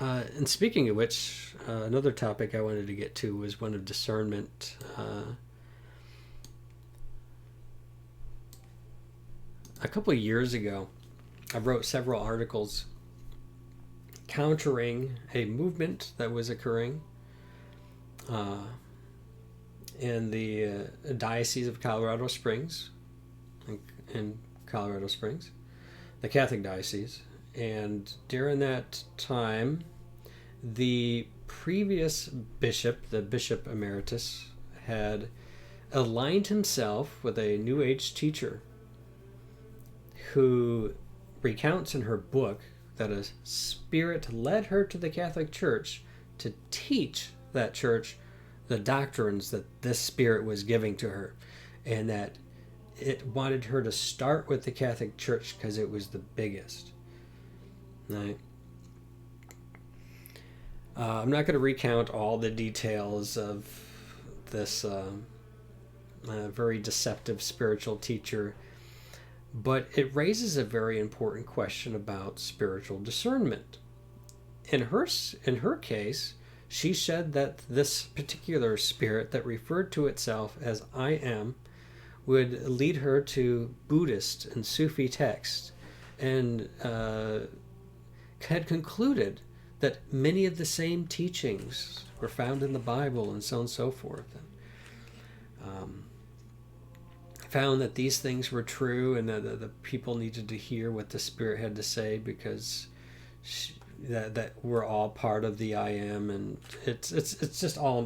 And speaking of which, another topic I wanted to get to was one of discernment. A couple of years ago, I wrote several articles countering a movement that was occurring uh, in the Diocese of Colorado Springs, in Colorado Springs, the Catholic Diocese. And during that time, the previous bishop, the Bishop Emeritus, had aligned himself with a New Age teacher who recounts in her book that a spirit led her to the Catholic Church to teach that church the doctrines that this spirit was giving to her, and that it wanted her to start with the Catholic Church because it was the biggest. Right? I'm not going to recount all the details of this very deceptive spiritual teacher, but it raises a very important question about spiritual discernment. In her case, she said that this particular spirit that referred to itself as I am would lead her to Buddhist and Sufi texts, and had concluded that many of the same teachings were found in the Bible and so on and so forth. And found that these things were true, and that the people needed to hear what the Spirit had to say, because that we're all part of the I am, and it's just all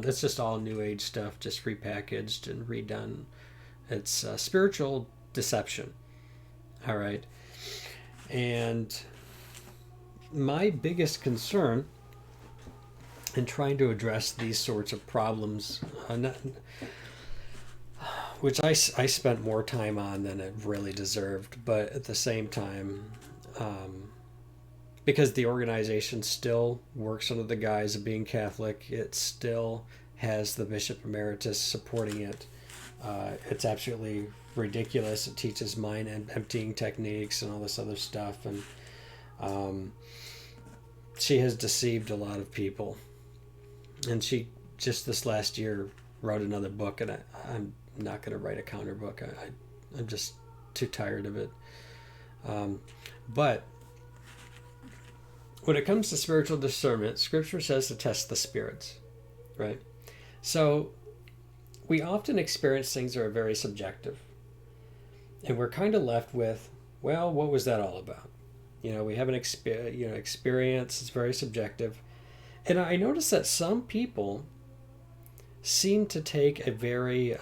New Age stuff, just repackaged and redone. It's spiritual deception. All right, and my biggest concern in trying to address these sorts of problems, which I spent more time on than it really deserved, but at the same time, because the organization still works under the guise of being Catholic, it still has the Bishop Emeritus supporting it. It's absolutely ridiculous. It teaches mind emptying techniques and all this other stuff, and she has deceived a lot of people. And she just this last year wrote another book, and I'm not going to write a counter book. I'm just too tired of it. But when it comes to spiritual discernment, Scripture says to test the spirits, right? So we often experience things that are very subjective, and we're kind of left with, well, what was that all about? We have an experience. It's very subjective, and I notice that some people seem to take a very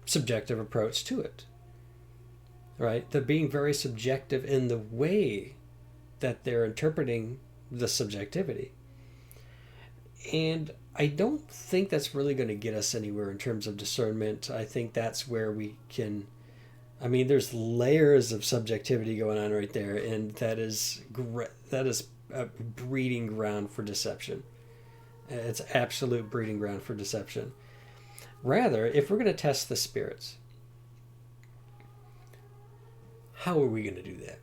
subjective approach to it. Right? They're being very subjective in the way that they're interpreting the subjectivity. And I don't think that's really going to get us anywhere in terms of discernment. I think that's where we can... there's layers of subjectivity going on right there, and that is a breeding ground for deception. It's absolute breeding ground for deception. Rather, if we're going to test the spirits, how are we going to do that?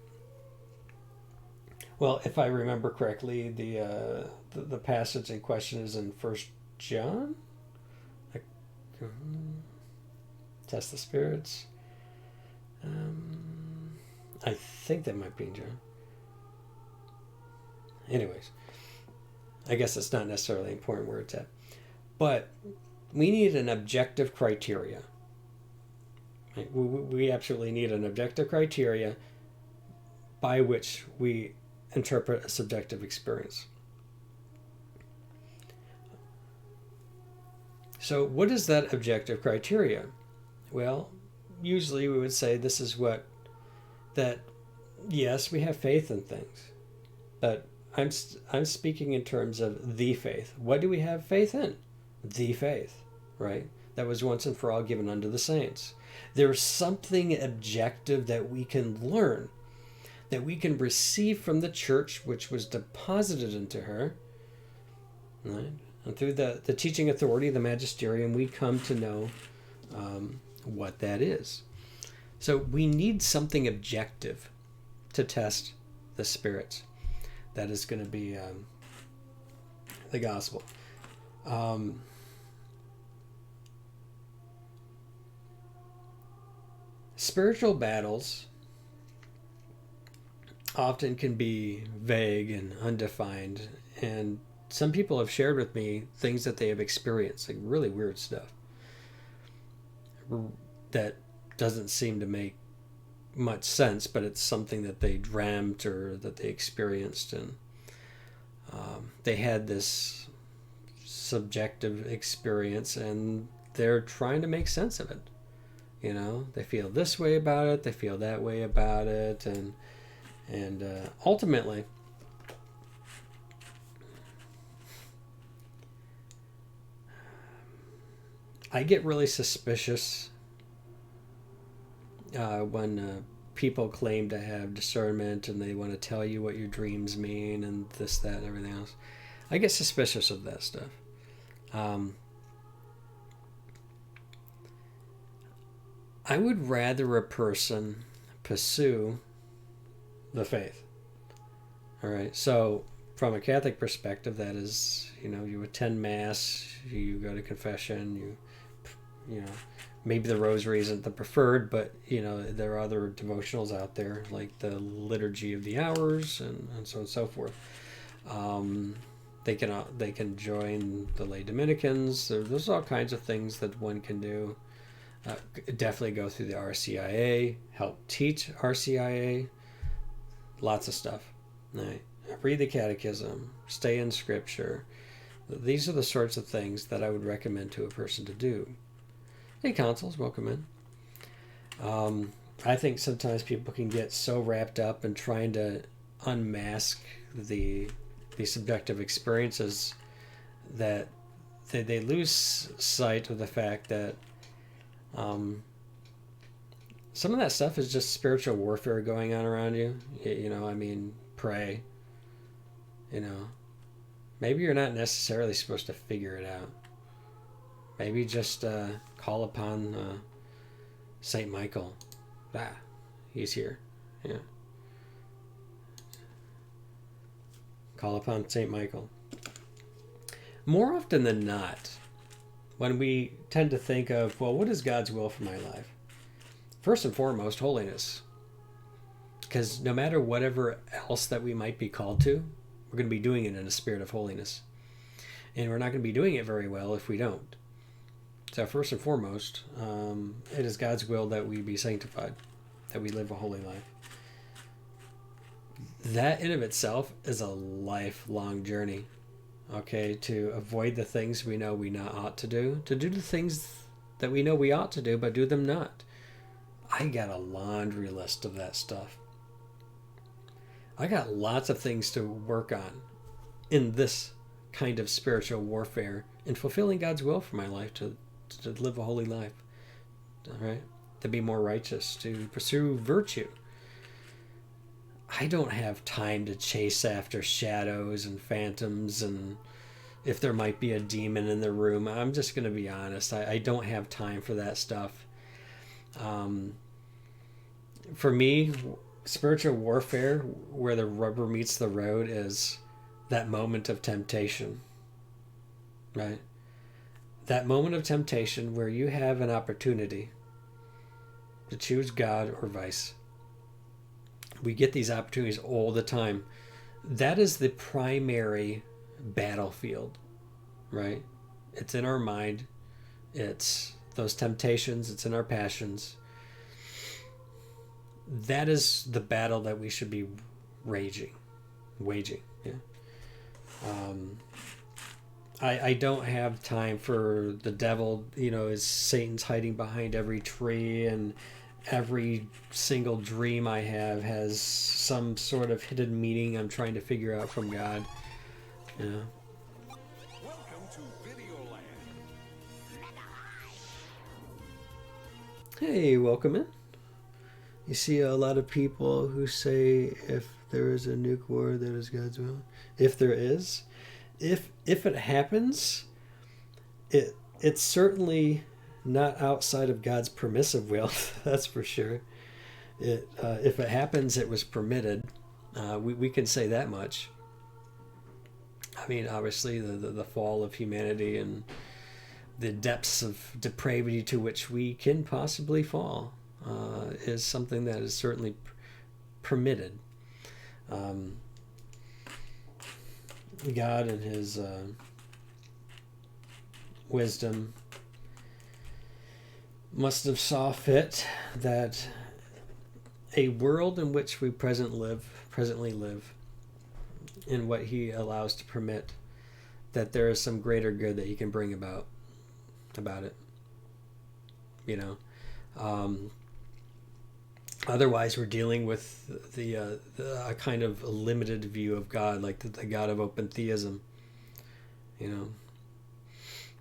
Well, if I remember correctly, the passage in question is in 1 John. Test the spirits. I think that might be in John. Anyways, I guess it's not necessarily important where it's at. But we need an objective criteria. Right? We absolutely need an objective criteria by which we interpret a subjective experience. So what is that objective criteria? Well, usually we would say this is yes, we have faith in things, but I'm speaking in terms of the faith. What do we have faith in? The faith, right? That was once and for all given unto the saints. There's something objective that we can learn, that we can receive from the church, which was deposited into her, right? And through the teaching authority, the magisterium, we come to know what that is. So we need something objective to test the spirits. That is going to be the gospel. Spiritual battles often can be vague and undefined, and some people have shared with me things that they have experienced, like really weird stuff that doesn't seem to make much sense, but it's something that they dreamt or that they experienced, and they had this subjective experience and they're trying to make sense of it. They feel this way about it, they feel that way about it, and ultimately, I get really suspicious when people claim to have discernment and they want to tell you what your dreams mean and this, that, and everything else. I get suspicious of that stuff. I would rather a person pursue the faith. All right. So, from a Catholic perspective, that is, you attend Mass, you go to confession, maybe the Rosary isn't the preferred, but there are other devotionals out there like the Liturgy of the Hours and so on and so forth. They can join the lay Dominicans. There's all kinds of things that one can do. Definitely go through the RCIA, help teach RCIA, lots of stuff. Right. Read the Catechism, stay in Scripture. These are the sorts of things that I would recommend to a person to do. Hey, consuls, welcome in. I think sometimes people can get so wrapped up in trying to unmask the subjective experiences that they lose sight of the fact that some of that stuff is just spiritual warfare going on around you. Pray. Maybe you're not necessarily supposed to figure it out. Maybe just call upon Saint Michael. He's here. Yeah. Call upon Saint Michael. More often than not, when we tend to think of, well, what is God's will for my life? First and foremost, holiness. Because no matter whatever else that we might be called to, we're going to be doing it in a spirit of holiness. And we're not going to be doing it very well if we don't. So first and foremost, it is God's will that we be sanctified, that we live a holy life. That in of itself is a lifelong journey. Okay, to avoid the things we know we not ought to do the things that we know we ought to do, but do them not. I got a laundry list of that stuff. I got lots of things to work on in this kind of spiritual warfare in fulfilling God's will for my life, to live a holy life, all right? To be more righteous, to pursue virtue. I don't have time to chase after shadows and phantoms and if there might be a demon in the room. I'm just going to be honest. I don't have time for that stuff. For me, spiritual warfare, where the rubber meets the road, is that moment of temptation, right? That moment of temptation where you have an opportunity to choose God or vice. We get these opportunities all the time. That is the primary battlefield, right? It's in our mind. It's those temptations. It's in our passions. That is the battle that we should be waging. Yeah. I don't have time for the devil, is Satan's hiding behind every tree, and every single dream I have has some sort of hidden meaning I'm trying to figure out from God. Welcome to Videoland. Hey, welcome in. You see a lot of people who say if there is a nuke war, that is God's will. If there is, if it happens, it's certainly not outside of God's permissive will. That's for sure. If it happens, it was permitted. We can say that much. I mean, obviously, the fall of humanity and the depths of depravity to which we can possibly fall is something that is certainly permitted. Um, God, in His wisdom, must have saw fit that a world in which we presently live, in what He allows to permit, that there is some greater good that He can bring about it. You know, otherwise we're dealing with a kind of limited view of God, like the God of open theism. You know,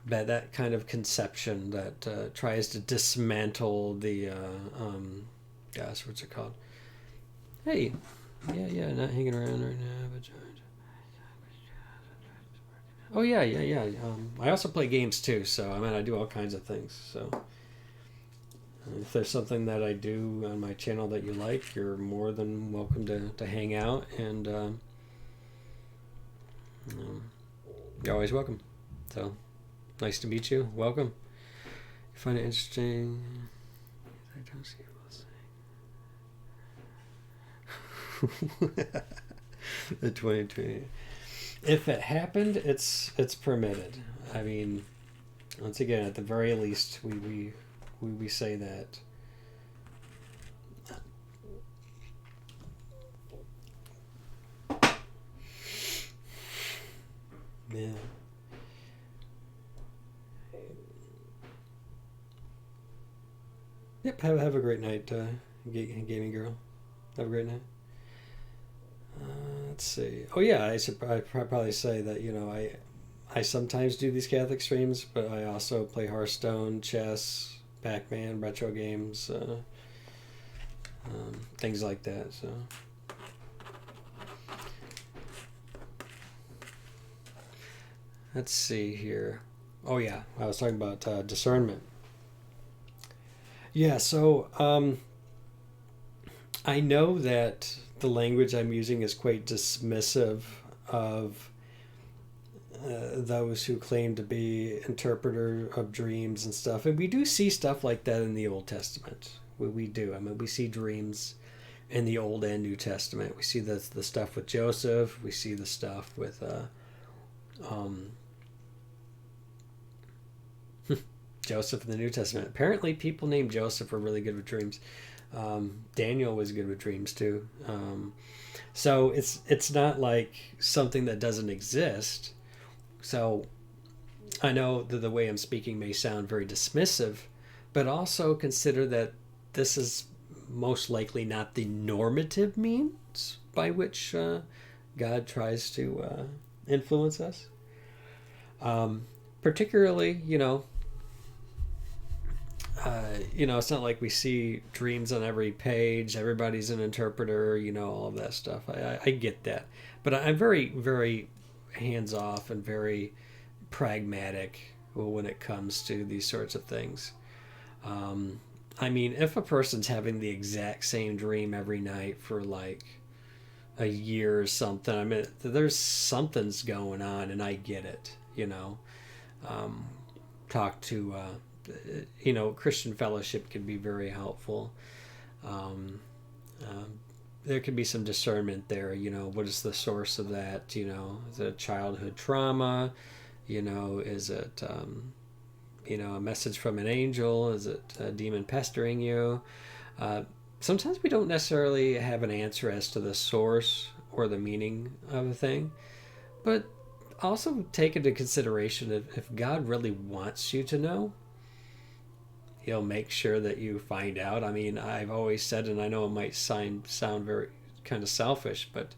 that kind of conception that tries to dismantle the gosh, what's it called? Hey, yeah, not hanging around right now, but oh yeah. I also play games too, so I mean I do all kinds of things. So if there's something that I do on my channel that you like, you're more than welcome to hang out, and you're always welcome. So nice to meet you. Welcome. You find it interesting? I don't see what the 2020. If it happened, it's permitted. I mean, once again, at the very least, we say that. Yeah. Yep. Have a great night, gaming girl. Have a great night. Let's see. Oh yeah, I'd probably say that I sometimes do these Catholic streams, but I also play Hearthstone, chess, Pac-Man, retro games, things like that. So let's see here. Oh yeah, I was talking about discernment. Yeah, so I know that the language I'm using is quite dismissive of those who claim to be interpreter of dreams and stuff, and we do see stuff like that in the Old Testament. We do. I mean, we see dreams in the Old and New Testament. We see the stuff with Joseph. We see the stuff with um, Joseph in the New Testament. Apparently, people named Joseph were really good with dreams. Daniel was good with dreams too. So it's not like something that doesn't exist. So I know that the way I'm speaking may sound very dismissive, but also consider that this is most likely not the normative means by which God tries to influence us. Particularly, it's not like we see dreams on every page. Everybody's an interpreter, all of that stuff. I get that. But I'm very, very hands off and very pragmatic when it comes to these sorts of things. I mean, if a person's having the exact same dream every night for like a year or something, I mean, there's something's going on, and I get it, Talk to, Christian fellowship can be very helpful. Um, there could be some discernment there. What is the source of that? Is it childhood trauma? Is it, a message from an angel? Is it a demon pestering you? Sometimes we don't necessarily have an answer as to the source or the meaning of a thing, but also take into consideration if God really wants you to know, He'll make sure that you find out. I mean, I've always said, and I know it might sound very kind of selfish, but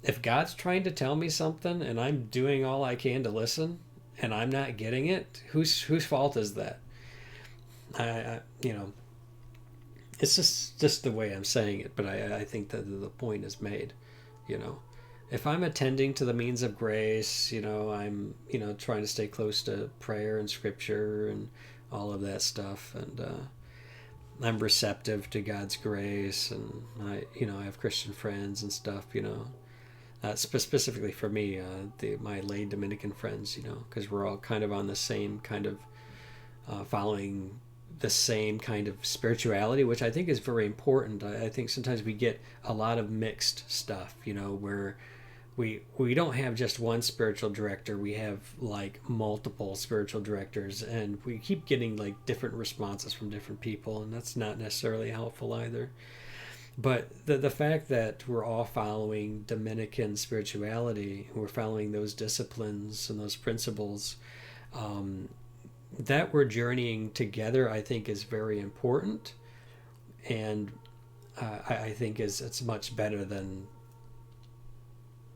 if God's trying to tell me something and I'm doing all I can to listen and I'm not getting it, whose fault is that? It's just the way I'm saying it, but I think that the point is made. If I'm attending to the means of grace, I'm trying to stay close to prayer and scripture and all of that stuff, and I'm receptive to God's grace, and I have Christian friends and stuff. specifically for me, my lay Dominican friends, because we're all kind of on the same kind of following the same kind of spirituality, which I think is very important. I think sometimes we get a lot of mixed stuff, where we don't have just one spiritual director. We have like multiple spiritual directors, and we keep getting like different responses from different people, and that's not necessarily helpful either. But the fact that we're all following Dominican spirituality, we're following those disciplines and those principles, that we're journeying together, I think is very important, and I think it's much better than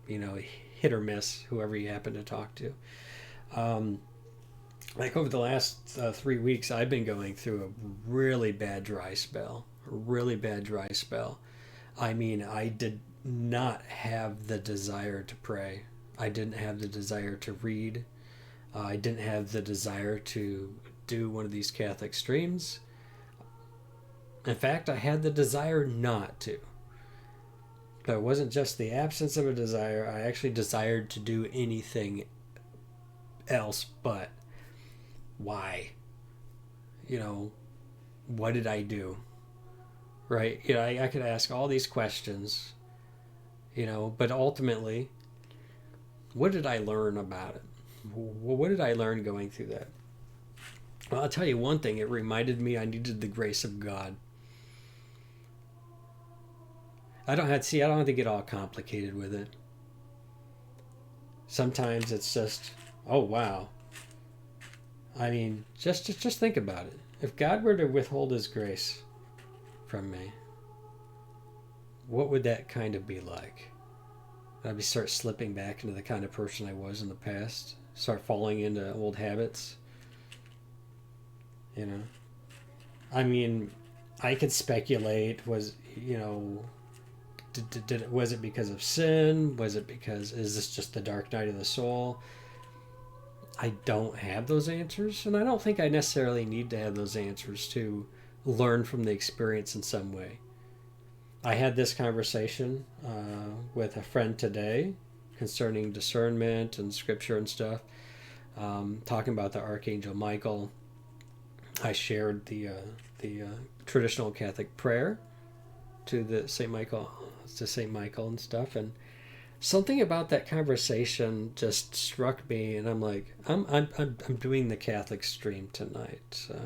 hit or miss whoever you happen to talk to. Like over the last 3 weeks, I've been going through a really bad dry spell. A really bad dry spell. I mean, I did not have the desire to pray. I didn't have the desire to read. I didn't have the desire to do one of these Catholic streams. In fact, I had the desire not to. But it wasn't just the absence of a desire. I actually desired to do anything else but. Why? What did I do? Right? I could ask all these questions, but ultimately, what did I learn about it? What did I learn going through that? Well, I'll tell you one thing. It reminded me I needed the grace of God. I don't have to get all complicated with it. Sometimes it's just, oh wow. I mean, just think about it. If God were to withhold His grace from me, what would that kind of be like? I'd start slipping back into the kind of person I was in the past. Start falling into old habits. I mean, I could speculate. Was it because of sin? Is this just the dark night of the soul? I don't have those answers, and I don't think I necessarily need to have those answers to learn from the experience in some way. I had this conversation with a friend today concerning discernment and scripture and stuff, talking about the Archangel Michael. I shared the traditional Catholic prayer to Saint Michael and stuff, and something about that conversation just struck me, and I'm like, I'm doing the Catholic stream tonight.